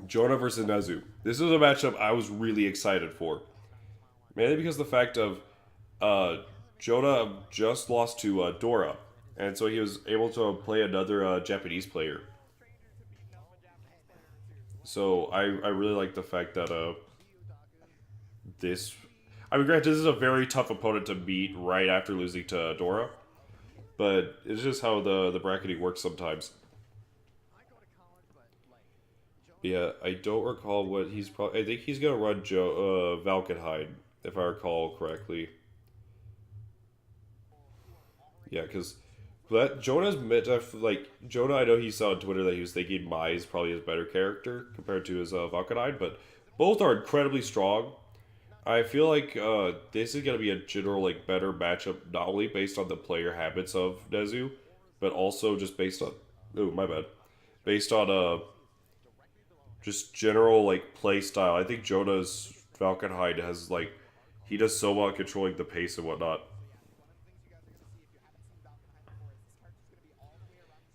Jona versus Nezu. This is a matchup I was really excited for. Mainly because of the fact of uh, Jona just lost to Dora. And so he was able to play another Japanese player. So I really like the fact that this. I mean, granted, this is a very tough opponent to beat right after losing to Dora. But it's just how the bracketing works sometimes. Yeah, I don't recall what he's probably. I think he's gonna run Valkenheim, if I recall correctly. Yeah, because that Jonah's like Jonah. I know he saw on Twitter that he was thinking Mai is probably his better character compared to his Valkenheim, but both are incredibly strong. I feel like this is gonna be a general like better matchup, not only based on the player habits of Nezu, but also just based on. Oh my bad. Based on just general like play style. I think Jonah's Valkenhide has like he does so well at controlling the pace and whatnot.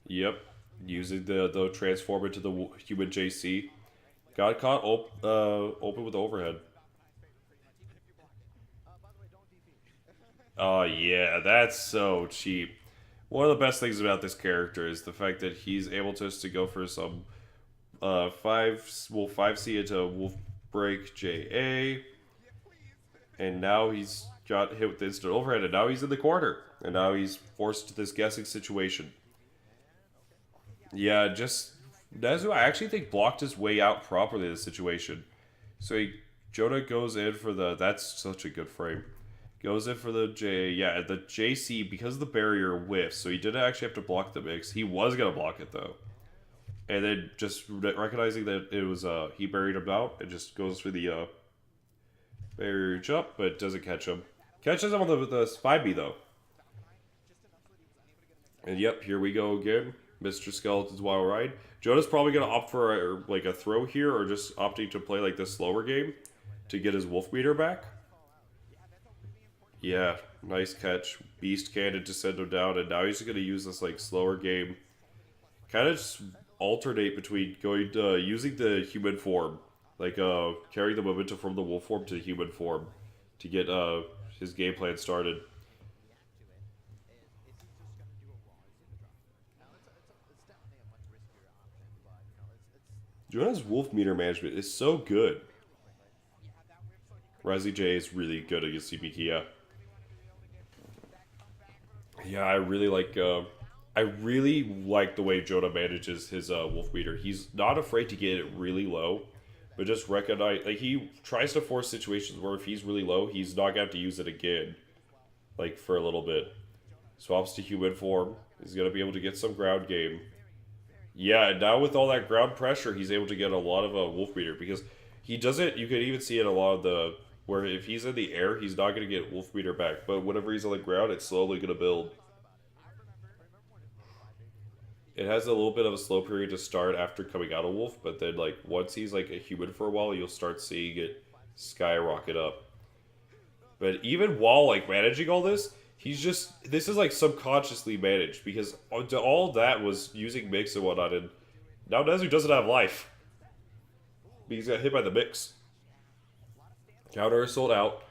Yep, using the transform into the human JC. Got caught open with the overhead. Oh yeah, that's so cheap. One of the best things about this character is the fact that he's able to go for some five C into Wolf Break JA, and now he's got hit with the instant overhead, and now he's in the corner, and now he's forced to this guessing situation. Yeah, just Nezu, I actually think blocked his way out properly in this situation. So Jonah goes in for the. That's such a good frame. Goes in for the J. Yeah, the JC because the barrier whiffs, so he didn't actually have to block the mix. He was gonna block it though, and then just recognizing that it was he buried him out, it just goes for the barrier jump, but doesn't catch him. Catches him on the 5B though. And yep, here we go again. Mr. Skeleton's Wild Ride. Jonah's probably going to opt for like a throw here or just opting to play like the slower game to get his Wolf Meter back. Yeah, nice catch. Beast Cannon to send him down, and now he's going to use this like slower game. Kind of just alternate between going to using the human form, like carrying the momentum from the wolf form to the human form to get his game plan started. Jonah's Wolf Meter management is so good. Resi J is really good against CP Kia. Yeah, I really like the way Jonah manages his wolf meter. He's not afraid to get it really low, but just recognize like he tries to force situations where if he's really low, he's not gonna have to use it again, like for a little bit. Swaps to human form. He's gonna be able to get some ground game. Yeah, and now with all that ground pressure, he's able to get a lot of a wolf meter because he doesn't. You could even see it a lot of the where if he's in the air, he's not gonna get wolf meter back, but whenever he's on the ground, it's slowly gonna build. It has a little bit of a slow period to start after coming out of wolf, but then like once he's like a human for a while, you'll start seeing it skyrocket up. But even while like managing all this, he's just this is like subconsciously managed because all that was using mix and whatnot, and now Nezu doesn't have life because he got hit by the mix. Counter sold out,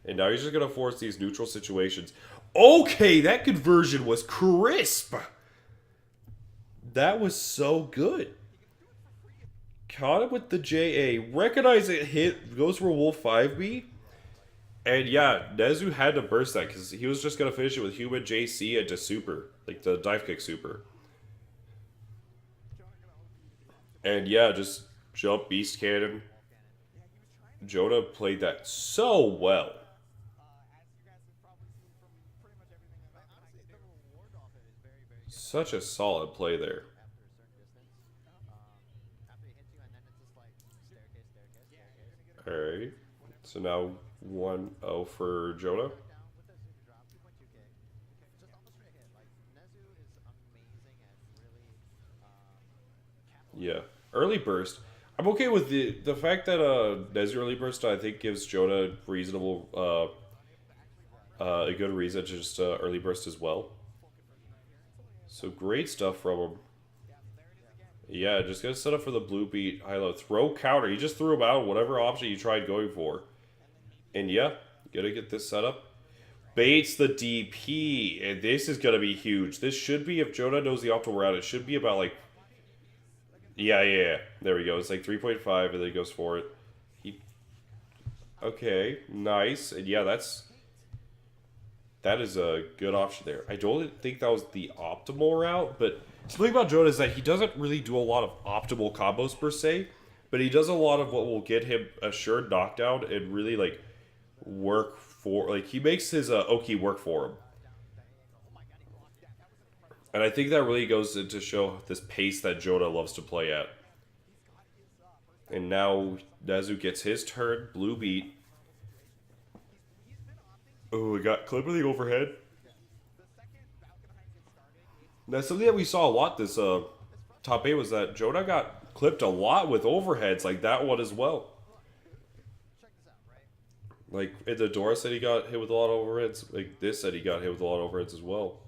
and now he's just gonna force these neutral situations. Okay, that conversion was crisp. That was so good. Caught him with the JA. Recognize it hit. Goes for Wolf 5B. And yeah, Nezu had to burst that because he was just going to finish it with human JC into super. Like the dive kick super. And yeah, just jump beast cannon. Jona played that so well. Such a solid play there. Alright. So now 1-0 for Jona. Yeah. Early burst. I'm okay with the fact that Nezu early burst I think gives Jona reasonable a good reason to just early burst as well. So great stuff from him. Yeah, just gonna set up for the blue beat high low. Throw counter. He just threw him out, whatever option you tried going for. And yeah, gotta get this set up. Baits the DP, and this is gonna be huge. This should be, if Jona knows the optimal route, it should be about like, yeah. There we go. It's like 3.5, and then he goes for it. Okay, nice, and yeah, that is a good option there. I don't think that was the optimal route, but something about Jona is that he doesn't really do a lot of optimal combos per se, but he does a lot of what will get him assured knockdown and really like work for, like he makes his Oki work for him. And I think that really goes to show this pace that Jona loves to play at. And now Nezu gets his turn, blue beat. Oh, we got clip of the overhead. That's something that we saw a lot this top 8 was that Jona got clipped a lot with overheads, like that one as well. Like, Dora said he got hit with a lot of overheads. Like, this said he got hit with a lot of overheads as well.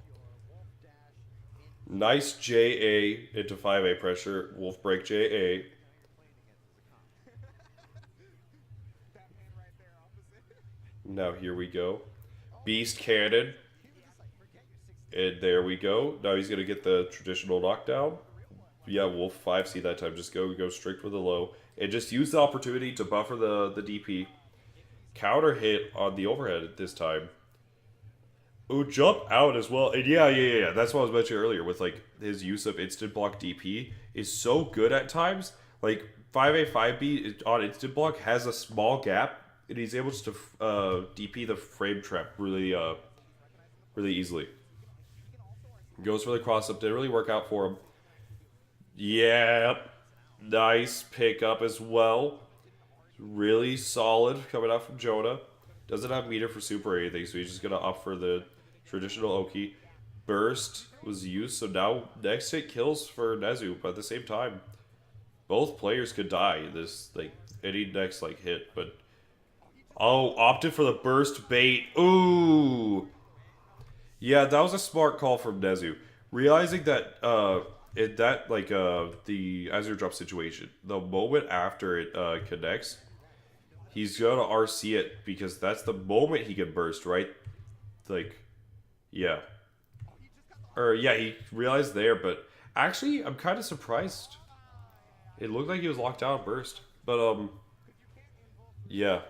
Nice JA into 5A pressure. Wolf break JA. Now here we go. Beast Cannon. And there we go. Now he's going to get the traditional knockdown. Yeah, Wolf 5C that time. Just go strict with the low. And just use the opportunity to buffer the DP. Counter hit on the overhead at this time. Ooh, jump out as well. And yeah. That's what I was mentioning earlier with like his use of instant block DP is so good at times. Like 5A, 5B on instant block has a small gap. And he's able to DP the frame trap really easily. Goes for the cross up. Didn't really work out for him. Yep. Nice pickup as well. Really solid coming out from Jona. Doesn't have meter for super or anything, so he's just going to opt for the traditional Oki. Burst was used, so now next hit kills for Nezu, but at the same time, both players could die this, like, any next, like, hit, but... Oh, opted for the burst bait. Ooh! Yeah, that was a smart call from Nezu. Realizing that, the Azure drop situation, the moment after it connects, he's gonna RC it because that's the moment he can burst, right? Like, yeah. Or, yeah, he realized there, but actually, I'm kind of surprised. It looked like he was locked out burst. But, yeah.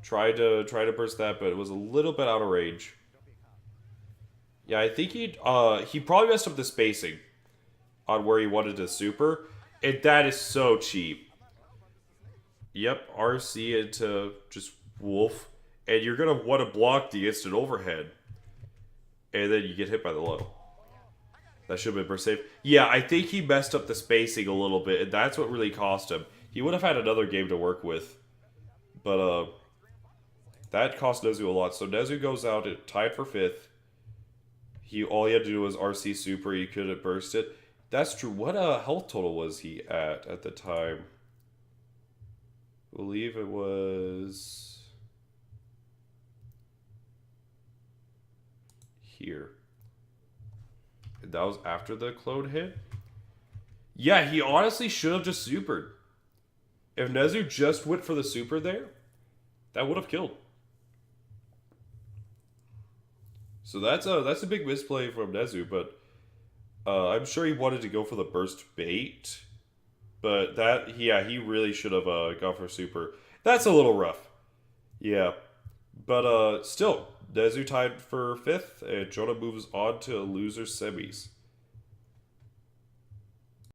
Tried to burst that, but it was a little bit out of range. Yeah, I think he probably messed up the spacing on where he wanted to super, and that is so cheap. Yep, RC into just Wolf, and you're gonna want to block the instant overhead, and then you get hit by the low. That should have been burst safe. Yeah, I think he messed up the spacing a little bit, and that's what really cost him. He would have had another game to work with, but that cost Nezu a lot. So Nezu goes out tied for 5th. All he had to do was RC super. He could have burst it. That's true. What health total was he at the time? I believe it was here. And that was after the clone hit. Yeah, he honestly should have just supered. If Nezu just went for the super there, that would have killed. So that's a big misplay from Nezu, but I'm sure he wanted to go for the burst bait. But he really should have gone for super. That's a little rough. Yeah. But still, Nezu tied for 5th, and Jona moves on to loser semis.